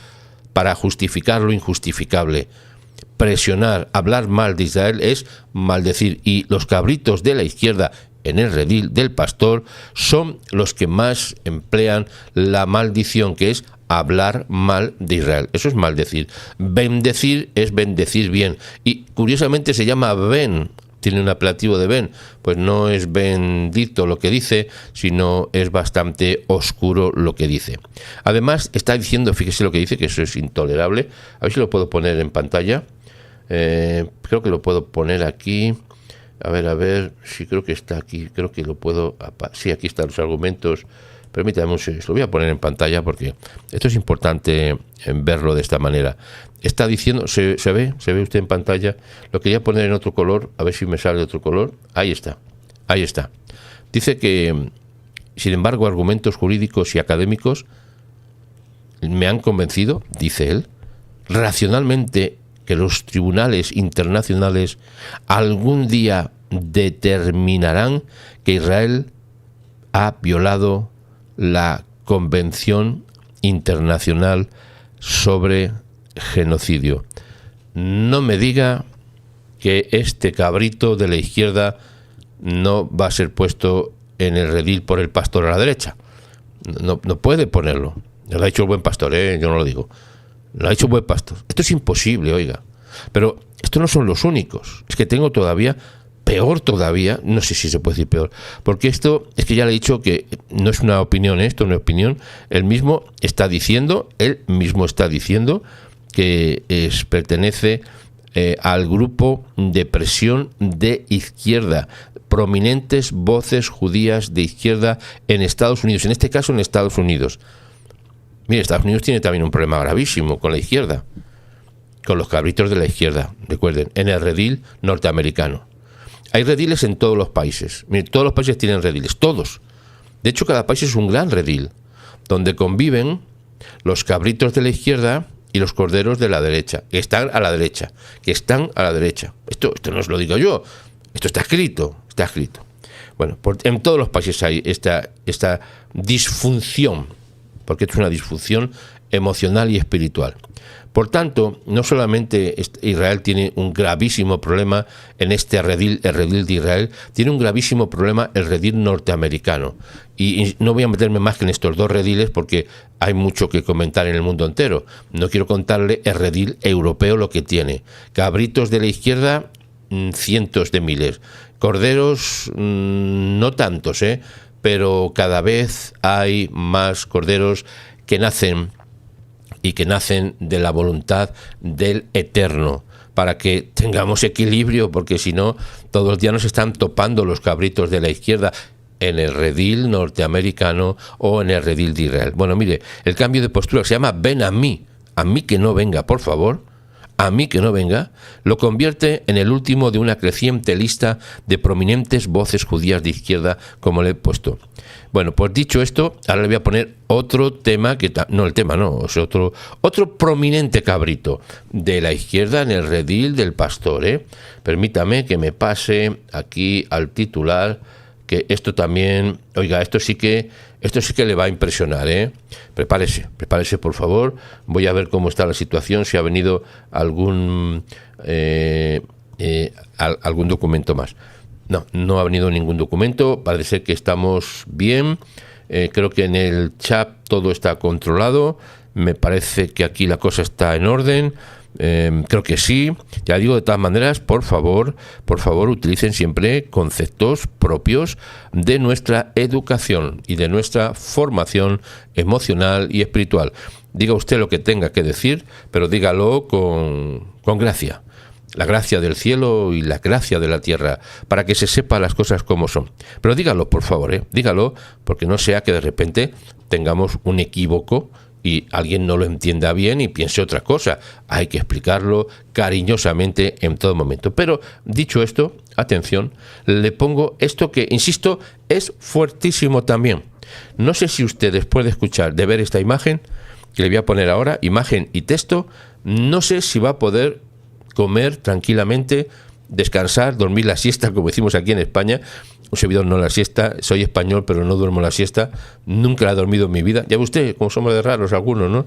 para justificar lo injustificable. Presionar, hablar mal de Israel es maldecir, y los cabritos de la izquierda en el redil del pastor son los que más emplean la maldición, que es hablar mal de Israel. Eso es maldecir. Bendecir es bendecir bien. Y curiosamente se llama Ben, tiene un apelativo de Ben. Pues no es bendito lo que dice, sino es bastante oscuro lo que dice. Además está diciendo, fíjese lo que dice, que eso es intolerable. A ver si lo puedo poner en pantalla. Creo que lo puedo poner aquí. A ver, sí, creo que está aquí, creo que lo puedo... Sí, aquí están los argumentos. Permítame un segundo, lo voy a poner en pantalla porque esto es importante verlo de esta manera. Está diciendo, ¿se ve usted en pantalla? Lo quería poner en otro color, a ver si me sale de otro color. Ahí está. Dice que, sin embargo, argumentos jurídicos y académicos me han convencido, dice él, racionalmente, que los tribunales internacionales algún día determinarán que Israel ha violado la Convención Internacional sobre Genocidio. No me diga que este cabrito de la izquierda no va a ser puesto en el redil por el pastor a la derecha. No puede ponerlo. Lo ha dicho el buen pastor, yo no lo digo. Lo ha dicho un buen pastor. Esto es imposible, oiga. Pero estos no son los únicos. Es que tengo todavía, peor todavía, no sé si se puede decir peor, porque esto, es que ya le he dicho que no es una opinión, esto es una opinión. Él mismo está diciendo que pertenece al grupo de presión de izquierda, prominentes voces judías de izquierda en Estados Unidos, en este caso en Estados Unidos. Mire, Estados Unidos tiene también un problema gravísimo con la izquierda, con los cabritos de la izquierda, recuerden, en el redil norteamericano. Hay rediles en todos los países. Mire, todos los países tienen rediles, todos. De hecho, cada país es un gran redil, donde conviven los cabritos de la izquierda y los corderos de la derecha, que están a la derecha, Esto no os lo digo yo, esto está escrito, Bueno, en todos los países hay esta disfunción, porque esto es una disfunción emocional y espiritual. Por tanto, no solamente Israel tiene un gravísimo problema en este redil, el redil de Israel, tiene un gravísimo problema el redil norteamericano. Y no voy a meterme más que en estos dos rediles porque hay mucho que comentar en el mundo entero. No quiero contarle el redil europeo lo que tiene. Cabritos de la izquierda, cientos de miles. Corderos, no tantos, pero cada vez hay más corderos que nacen de la voluntad del Eterno, para que tengamos equilibrio, porque si no, todos los días nos están topando los cabritos de la izquierda en el redil norteamericano o en el redil de Israel. Bueno, mire, el cambio de postura se llama ven a mí que no venga, por favor, a mí que no venga, lo convierte en el último de una creciente lista de prominentes voces judías de izquierda, como le he puesto. Bueno, pues dicho esto, ahora le voy a poner otro tema, es otro prominente cabrito de la izquierda en el redil del pastor, Permítame que me pase aquí al titular, que esto también, oiga, esto sí que le va a impresionar, Prepárese, por favor. Voy a ver cómo está la situación, si ha venido algún documento más. No ha venido ningún documento, parece ser que estamos bien. Creo que en el chat todo está controlado, me parece que aquí la cosa está en orden. Creo que sí. Ya digo, de todas maneras, por favor, utilicen siempre conceptos propios de nuestra educación y de nuestra formación emocional y espiritual. Diga usted lo que tenga que decir, pero dígalo con gracia. La gracia del cielo y la gracia de la tierra, para que se sepa las cosas como son. Pero dígalo, por favor, dígalo, porque no sea que de repente tengamos un equívoco y alguien no lo entienda bien y piense otra cosa. Hay que explicarlo cariñosamente en todo momento. Pero, dicho esto, atención, le pongo esto que, insisto, es fuertísimo también. No sé si usted, después de escuchar, de ver esta imagen, que le voy a poner ahora, imagen y texto, no sé si va a poder comer tranquilamente, descansar, dormir la siesta, como decimos aquí en España. Un servidor no la siesta, soy español pero no duermo la siesta, nunca la he dormido en mi vida. Ya ve usted, como somos de raros algunos, ¿no?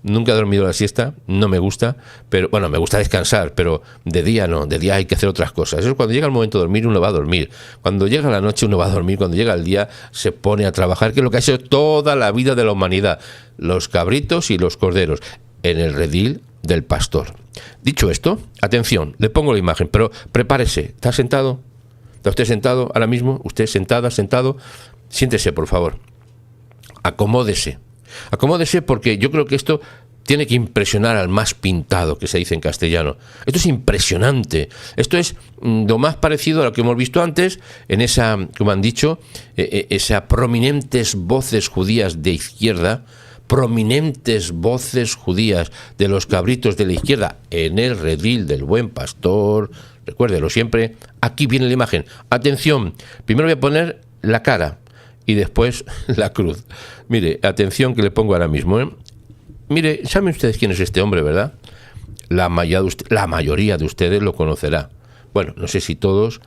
Nunca he dormido la siesta, no me gusta, pero bueno, me gusta descansar, pero de día no, de día hay que hacer otras cosas. Eso, cuando llega el momento de dormir, uno va a dormir. Cuando llega la noche, uno va a dormir. Cuando llega el día, se pone a trabajar, que es lo que ha hecho toda la vida de la humanidad. Los cabritos y los corderos, en el redil del pastor. Dicho esto, atención, le pongo la imagen, pero prepárese. ¿Está sentado? ¿Está usted sentado ahora mismo? ¿Usted sentada, sentado? Siéntese, por favor. Acomódese. Acomódese, porque yo creo que esto tiene que impresionar al más pintado, que se dice en castellano. Esto es impresionante. Esto es lo más parecido a lo que hemos visto antes, en esa, como han dicho, esas prominentes voces judías de izquierda, prominentes voces judías de los cabritos de la izquierda en el redil del buen pastor. Recuérdelo siempre. Aquí viene la imagen. Atención, primero voy a poner la cara y después la cruz. Mire, atención que le pongo ahora mismo, Mire, ¿saben ustedes quién es este hombre, verdad? La mayoría de ustedes lo conocerá. Bueno, no sé si todos,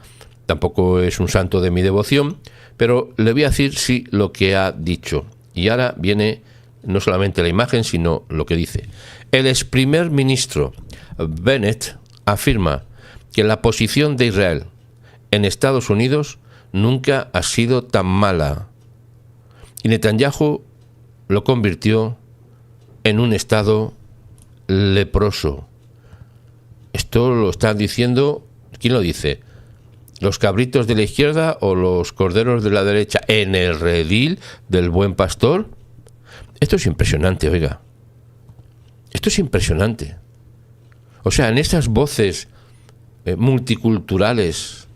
tampoco es un santo de mi devoción, pero le voy a decir sí lo que ha dicho. Y ahora viene no solamente la imagen, sino lo que dice. El ex primer ministro Bennett afirma que la posición de Israel en Estados Unidos nunca ha sido tan mala. Y Netanyahu lo convirtió en un estado leproso. Esto lo están diciendo, ¿quién lo dice? ¿Los cabritos de la izquierda o los corderos de la derecha en el redil del buen pastor? Esto es impresionante, oiga. Esto es impresionante. O sea, en esas voces multiculturales,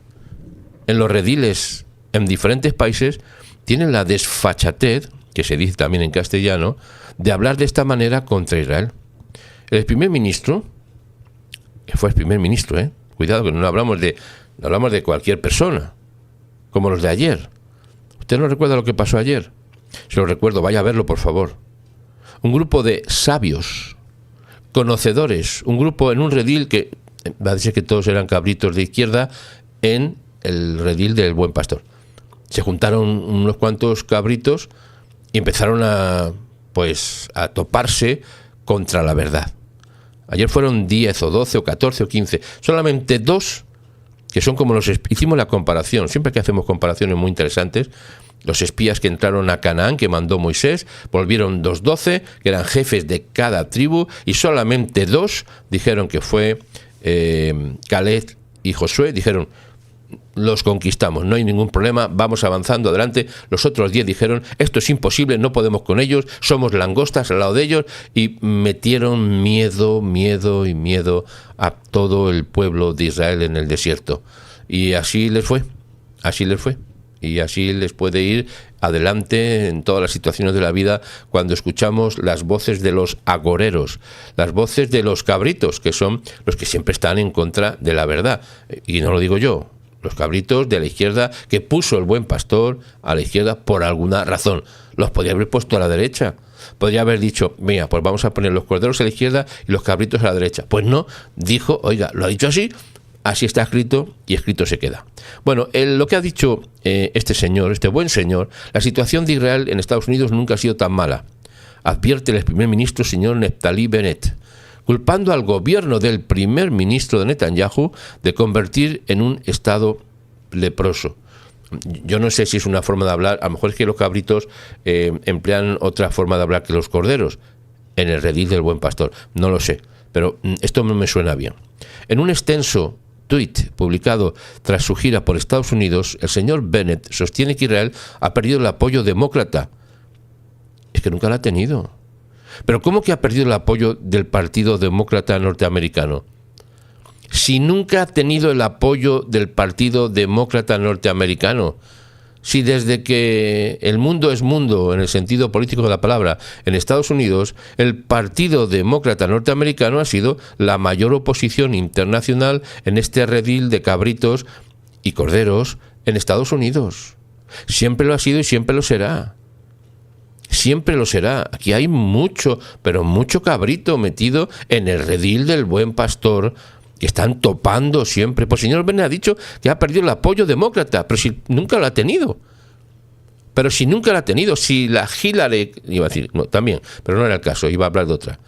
en los rediles, en diferentes países, tienen la desfachatez, que se dice también en castellano, de hablar de esta manera contra Israel. El primer ministro, que fue el primer ministro, cuidado que no hablamos de cualquier persona, como los de ayer. ¿Usted no recuerda lo que pasó ayer? Se lo recuerdo, vaya a verlo, por favor. Un grupo de sabios, conocedores, un grupo en un redil que parece que todos eran cabritos de izquierda, en el redil del Buen Pastor. Se juntaron unos cuantos cabritos y empezaron a toparse contra la verdad. Ayer fueron 10 o 12 o 14 o 15, solamente 2 que son como hicimos la comparación, siempre que hacemos comparaciones muy interesantes, los espías que entraron a Canaán, que mandó Moisés, volvieron 12, que eran jefes de cada tribu, y solamente 2 dijeron que fue Caleb y Josué, dijeron, los conquistamos, no hay ningún problema, vamos avanzando adelante. Los otros 10 dijeron, esto es imposible, no podemos con ellos, somos langostas al lado de ellos, y metieron miedo a todo el pueblo de Israel en el desierto. Y así les fue, y así les puede ir adelante en todas las situaciones de la vida cuando escuchamos las voces de los agoreros, las voces de los cabritos, que son los que siempre están en contra de la verdad. Y no lo digo yo, los cabritos de la izquierda, que puso el Buen Pastor a la izquierda por alguna razón. Los podría haber puesto a la derecha. Podría haber dicho, mira, pues vamos a poner los corderos a la izquierda y los cabritos a la derecha. Pues no, dijo, oiga, lo ha dicho así, así está escrito y escrito se queda. Bueno, lo que ha dicho este señor, este buen señor, la situación de Israel en Estados Unidos nunca ha sido tan mala. Advierte el primer ministro, señor Naftali Bennett, culpando al gobierno del primer ministro de Netanyahu de convertir en un estado leproso. Yo no sé si es una forma de hablar, a lo mejor es que los cabritos emplean otra forma de hablar que los corderos en el redil del Buen Pastor, no lo sé, pero esto no me suena bien. En un extenso tuit publicado tras su gira por Estados Unidos, el señor Bennett sostiene que Israel ha perdido el apoyo demócrata. Es que nunca lo ha tenido. Pero ¿cómo que ha perdido el apoyo del Partido Demócrata norteamericano? Si nunca ha tenido el apoyo del Partido Demócrata norteamericano, si desde que el mundo es mundo en el sentido político de la palabra en Estados Unidos, el Partido Demócrata norteamericano ha sido la mayor oposición internacional en este redil de cabritos y corderos en Estados Unidos. Siempre lo ha sido y siempre lo será. Siempre lo será. Aquí hay mucho, pero mucho cabrito metido en el redil del Buen Pastor, que están topando siempre. Pues el señor Bennett ha dicho que ha perdido el apoyo demócrata, pero si nunca lo ha tenido. Pero si nunca lo ha tenido, si la Hillary, iba a decir, no, también, pero no era el caso, iba a hablar de otra.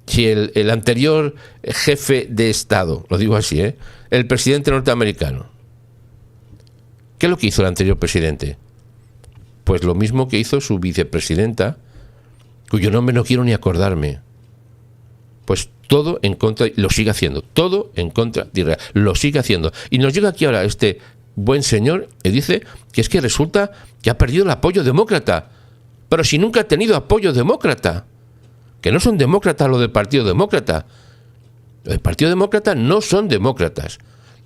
Si el anterior jefe de Estado, lo digo así, el presidente norteamericano, ¿qué es lo que hizo el anterior presidente? Pues lo mismo que hizo su vicepresidenta, cuyo nombre no quiero ni acordarme. Pues todo en contra, lo sigue haciendo, todo en contra de Israel, lo sigue haciendo. Y nos llega aquí ahora este buen señor y dice que es que resulta que ha perdido el apoyo demócrata, pero si nunca ha tenido apoyo demócrata, que no son demócratas los del Partido Demócrata. Los del Partido Demócrata no son demócratas,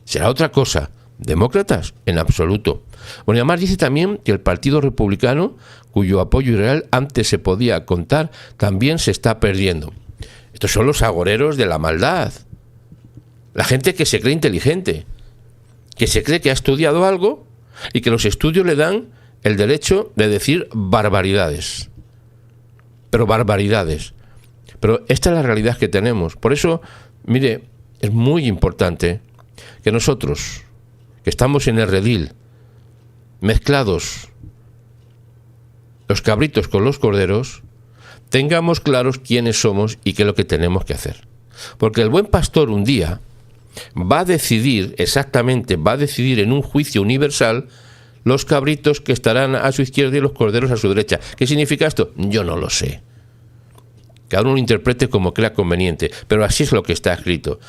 será otra cosa. Demócratas, en absoluto. Bueno, y además dice también que el Partido Republicano, cuyo apoyo Israel antes se podía contar, también se está perdiendo. Estos son los agoreros de la maldad. La gente que se cree inteligente, que se cree que ha estudiado algo y que los estudios le dan el derecho de decir barbaridades. Pero barbaridades. Pero esta es la realidad que tenemos. Por eso, mire, es muy importante que nosotros, que estamos en el redil, mezclados los cabritos con los corderos, tengamos claros quiénes somos y qué es lo que tenemos que hacer. Porque el buen pastor un día va a decidir en un juicio universal los cabritos que estarán a su izquierda y los corderos a su derecha. ¿Qué significa esto? Yo no lo sé. Cada uno lo interprete como crea conveniente, pero así es lo que está escrito.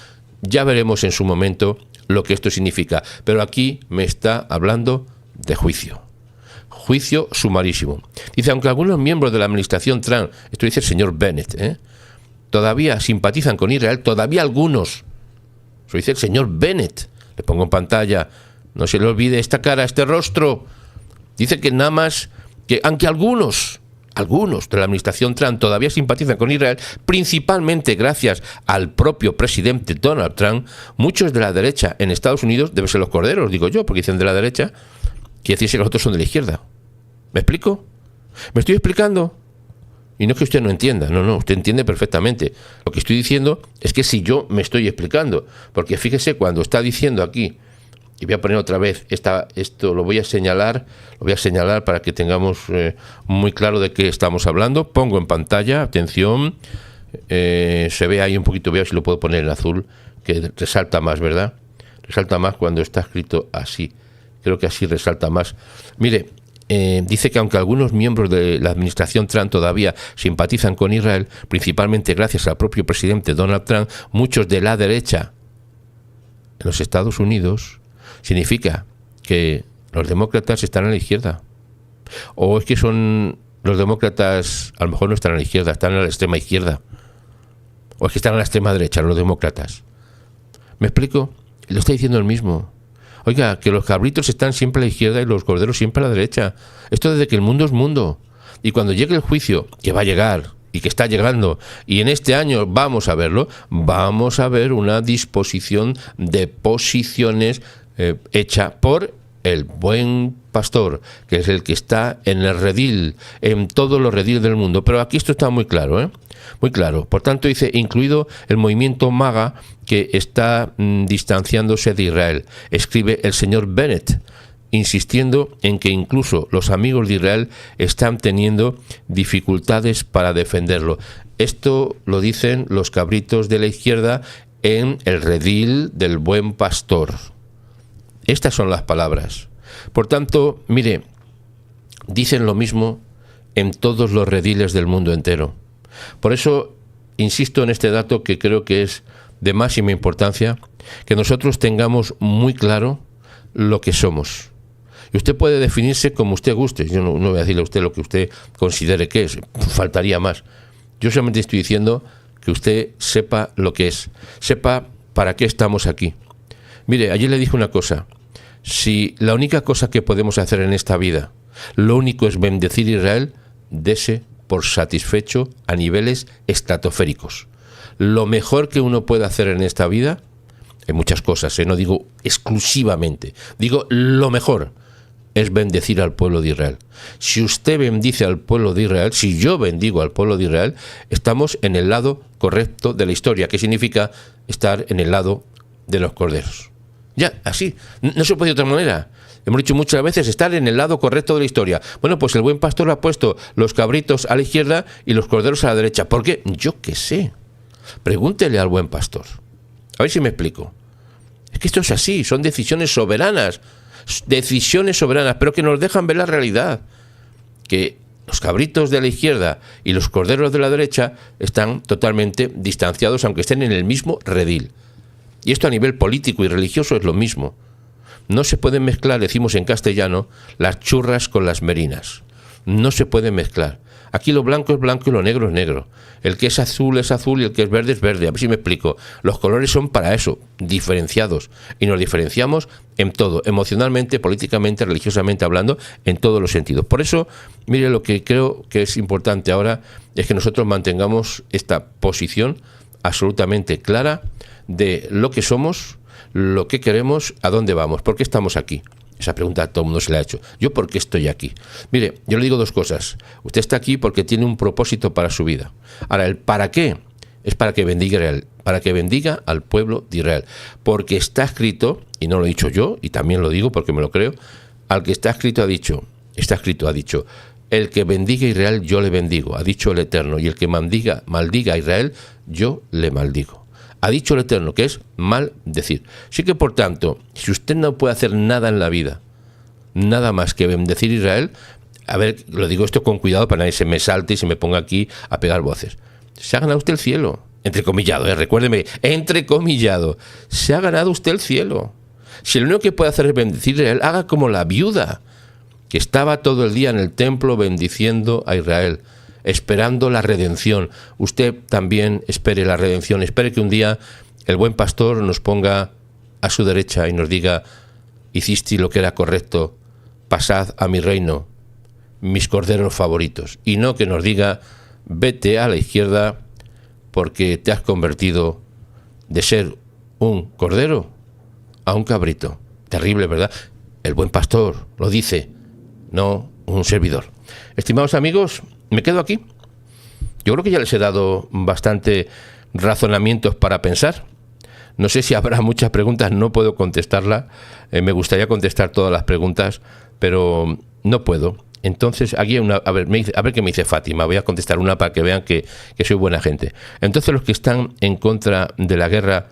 Ya veremos en su momento lo que esto significa, pero aquí me está hablando de juicio. Juicio sumarísimo. Dice, aunque algunos miembros de la administración Trump, esto dice el señor Bennett, todavía simpatizan con Israel, todavía algunos, eso dice el señor Bennett, le pongo en pantalla, no se le olvide esta cara, este rostro, dice que nada más, que aunque algunos de la administración Trump todavía simpatizan con Israel, principalmente gracias al propio presidente Donald Trump, muchos de la derecha en Estados Unidos, deben ser los corderos, digo yo, porque dicen de la derecha, quiere decirse que los otros son de la izquierda. ¿Me explico? ¿Me estoy explicando? Y no es que usted no entienda, no, usted entiende perfectamente. Lo que estoy diciendo es que si yo me estoy explicando, porque fíjese cuando está diciendo aquí, y voy a poner otra vez, esto lo voy a señalar para que tengamos muy claro de qué estamos hablando. Pongo en pantalla, atención, se ve ahí un poquito, veo si lo puedo poner en azul, que resalta más, ¿verdad? Resalta más cuando está escrito así. Creo que así resalta más. Mire, dice que aunque algunos miembros de la administración Trump todavía simpatizan con Israel, principalmente gracias al propio presidente Donald Trump, muchos de la derecha en los Estados Unidos, significa que los demócratas están a la izquierda. O es que son los demócratas, a lo mejor no están a la izquierda, están a la extrema izquierda. O es que están a la extrema derecha, los demócratas. ¿Me explico? Lo está diciendo él mismo. Oiga, que los cabritos están siempre a la izquierda y los corderos siempre a la derecha. Esto desde que el mundo es mundo. Y cuando llegue el juicio, que va a llegar, y que está llegando, y en este año vamos a verlo, vamos a ver una disposición de posiciones hecha por el buen pastor, que es el que está en el redil, en todos los rediles del mundo. Pero aquí esto está muy claro, muy claro. Por tanto, dice, incluido el movimiento MAGA, que está distanciándose de Israel. Escribe el señor Bennett, insistiendo en que incluso los amigos de Israel están teniendo dificultades para defenderlo. Esto lo dicen los cabritos de la izquierda en el redil del buen pastor. Estas son las palabras. Por tanto, mire, dicen lo mismo en todos los rediles del mundo entero. Por eso insisto en este dato que creo que es de máxima importancia, que nosotros tengamos muy claro lo que somos. Y usted puede definirse como usted guste. Yo no voy a decirle a usted lo que usted considere que es. Faltaría más. Yo solamente estoy diciendo que usted sepa lo que es. Sepa para qué estamos aquí. Mire, ayer le dije una cosa. Si la única cosa que podemos hacer en esta vida, lo único es bendecir a Israel, dese por satisfecho a niveles estratosféricos. Lo mejor que uno puede hacer en esta vida, hay muchas cosas, no digo exclusivamente, digo lo mejor, es bendecir al pueblo de Israel. Si usted bendice al pueblo de Israel, si yo bendigo al pueblo de Israel, estamos en el lado correcto de la historia, que significa estar en el lado de los corderos. Ya, así, no se puede de otra manera. Hemos dicho muchas veces estar en el lado correcto de la historia. Bueno, pues el buen pastor ha puesto los cabritos a la izquierda y los corderos a la derecha. ¿Por qué? Yo qué sé. Pregúntele al buen pastor. A ver si me explico. Es que esto es así, son decisiones soberanas, pero que nos dejan ver la realidad. Que los cabritos de la izquierda y los corderos de la derecha están totalmente distanciados, aunque estén en el mismo redil. Y esto a nivel político y religioso es lo mismo. No se pueden mezclar, decimos en castellano, las churras con las merinas. No se pueden mezclar. Aquí lo blanco es blanco y lo negro es negro. El que es azul y el que es verde es verde. A ver si me explico. Los colores son para eso, diferenciados. Y nos diferenciamos en todo, emocionalmente, políticamente, religiosamente hablando, en todos los sentidos. Por eso, mire, lo que creo que es importante ahora es que nosotros mantengamos esta posición absolutamente clara de lo que somos, lo que queremos, a dónde vamos, por qué estamos aquí. Esa pregunta a todo el mundo se la ha hecho. ¿Yo por qué estoy aquí? Mire, yo le digo dos cosas. Usted está aquí porque tiene un propósito para su vida. Ahora, el para qué es para que bendiga a Israel, para que bendiga al pueblo de Israel. Porque está escrito, y no lo he dicho yo, y también lo digo porque me lo creo, al que está escrito ha dicho, el que bendiga a Israel, yo le bendigo, ha dicho el Eterno, y el que maldiga a Israel, yo le maldigo. Ha dicho el Eterno, que es maldecir. Así que, por tanto, si usted no puede hacer nada en la vida, nada más que bendecir a Israel, a ver, lo digo esto con cuidado para que nadie se me salte y se me ponga aquí a pegar voces. Se ha ganado usted el cielo. Entrecomillado, recuérdeme, entrecomillado. Se ha ganado usted el cielo. Si lo único que puede hacer es bendecir a Israel, haga como la viuda, que estaba todo el día en el templo bendiciendo a Israel, esperando la redención. Usted también espere la redención, espere que un día el buen pastor nos ponga a su derecha y nos diga: hiciste lo que era correcto, pasad a mi reino, mis corderos favoritos. Y no que nos diga: vete a la izquierda porque te has convertido de ser un cordero a un cabrito. Terrible, ¿verdad? El buen pastor lo dice, no un servidor. Estimados amigos, me quedo aquí. Yo creo que ya les he dado bastante razonamientos para pensar. No sé si habrá muchas preguntas, no puedo contestarlas. Me gustaría contestar todas las preguntas, pero no puedo. Entonces, aquí a ver qué me dice Fátima. Voy a contestar una para que vean que soy buena gente. Entonces, los que están en contra de la guerra,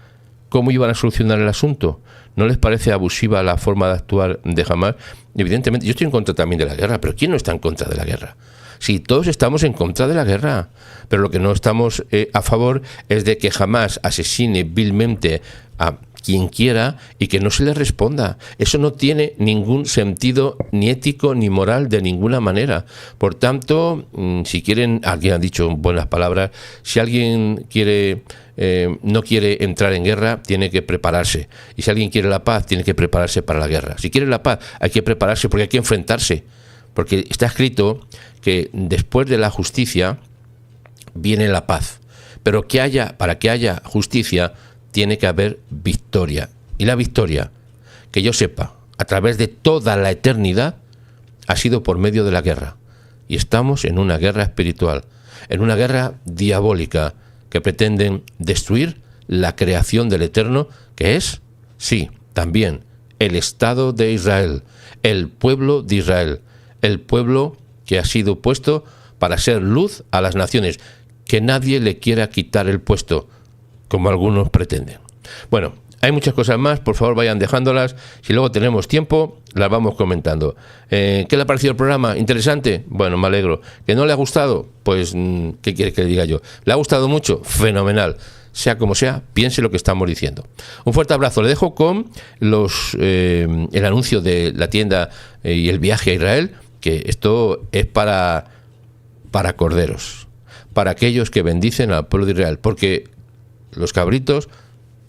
¿cómo iban a solucionar el asunto? ¿No les parece abusiva la forma de actuar de Hamás? Evidentemente, yo estoy en contra también de la guerra, pero ¿quién no está en contra de la guerra? Sí, todos estamos en contra de la guerra, pero lo que no estamos a favor es de que Hamás asesine vilmente a quien quiera y que no se le responda. Eso no tiene ningún sentido ni ético ni moral de ninguna manera. Por tanto, si quieren, alguien ha dicho buenas palabras, si alguien no quiere entrar en guerra, tiene que prepararse. Y si alguien quiere la paz, tiene que prepararse para la guerra. Si quiere la paz, hay que prepararse porque hay que enfrentarse. Porque está escrito que después de la justicia viene la paz. Pero para que haya justicia, tiene que haber victoria. Y la victoria, que yo sepa, a través de toda la eternidad, ha sido por medio de la guerra. Y estamos en una guerra espiritual, en una guerra diabólica, que pretenden destruir la creación del Eterno, que es, sí, también, el Estado de Israel, el pueblo de Israel, el pueblo que ha sido puesto para ser luz a las naciones, que nadie le quiera quitar el puesto, como algunos pretenden. Bueno, hay muchas cosas más, por favor vayan dejándolas, si luego tenemos tiempo, las vamos comentando. ¿Qué le ha parecido el programa? ¿Interesante? Bueno, me alegro. ¿Que no le ha gustado? Pues, ¿qué quiere que le diga yo? ¿Le ha gustado mucho? Fenomenal. Sea como sea, piense lo que estamos diciendo. Un fuerte abrazo. Le dejo con el anuncio de la tienda y el viaje a Israel, que esto es para corderos, para aquellos que bendicen al pueblo de Israel, porque los cabritos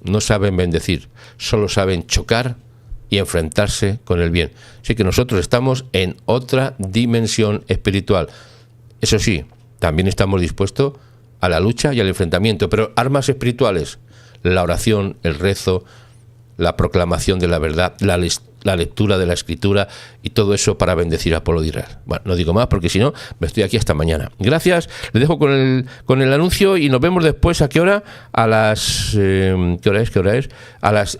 no saben bendecir, solo saben chocar y enfrentarse con el bien. Así que nosotros estamos en otra dimensión espiritual. Eso sí, también estamos dispuestos a la lucha y al enfrentamiento, pero armas espirituales, la oración, el rezo, la proclamación de la verdad, la lectura de la Escritura y todo eso para bendecir al pueblo de Israel. Bueno, no digo más porque si no, me estoy aquí hasta mañana. Gracias, les dejo con el anuncio y nos vemos después. ¿A qué hora? A las... ¿Qué hora es? A las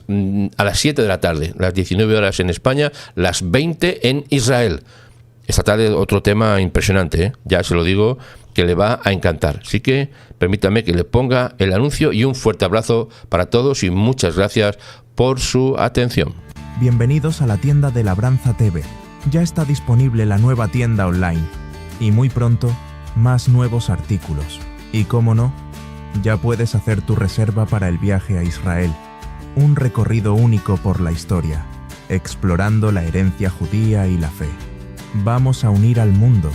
7 de la tarde, las 19 horas en España, las 20 en Israel. Esta tarde otro tema impresionante, ya se lo digo, que le va a encantar. Así que permítame que le ponga el anuncio y un fuerte abrazo para todos y muchas gracias por su atención. Bienvenidos a la tienda de Labranza TV. Ya está disponible la nueva tienda online y muy pronto más nuevos artículos. Y cómo no, ya puedes hacer tu reserva para el viaje a Israel, un recorrido único por la historia, explorando la herencia judía y la fe. Vamos a unir al mundo,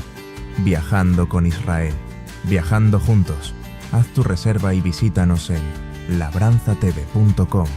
viajando con Israel, viajando juntos. Haz tu reserva y visítanos en labranzatv.com.